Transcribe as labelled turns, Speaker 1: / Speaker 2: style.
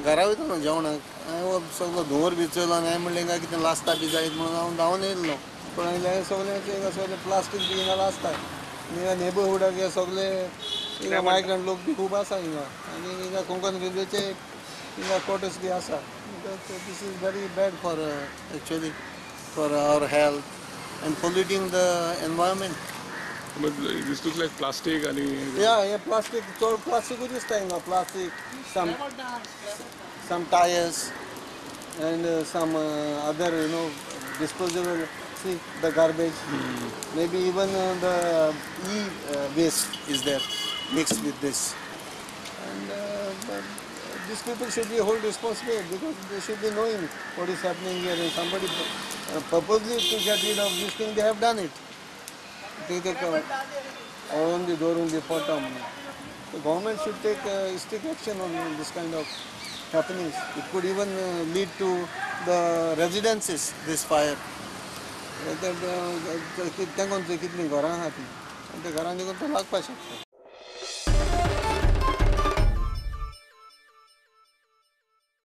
Speaker 1: घरा वयता न्हू जेवणाक हांवें सगळो धुंवर बी चयलो आनी हांवें म्हणलें हिंगा कितें लासता बी जायत म्हणून हांव धांवन येयल्लो पूण हांवें सगळें हिंगा सगळें प्लास्टीक बी हिंगा लासता हिंगा नेबरहुडाक हे सगळे हिंगा मायग्रंट लोक बी खूब आसा हिंगा आनी हिंगा कोंकण रेल्वेचे हिंगा क्वॉर्टर्स बी आसा this is very bad for actually for our health and polluting the environment.
Speaker 2: But this looks like plastic and
Speaker 1: Yeah, plastic. So plastic is just plastic. Some tires and some other disposable. See the garbage. Maybe even the waste is there mixed with this. And but these people should be held responsible because they should be knowing what is happening here. And somebody purposely to get rid of this thing, they have done it. They take on the door on the bottom. The government should take strict action on this kind of happenings. It could even lead to the residences, this fire. That कितली घरां आहा ती ते घरांनी लागपाक शकता.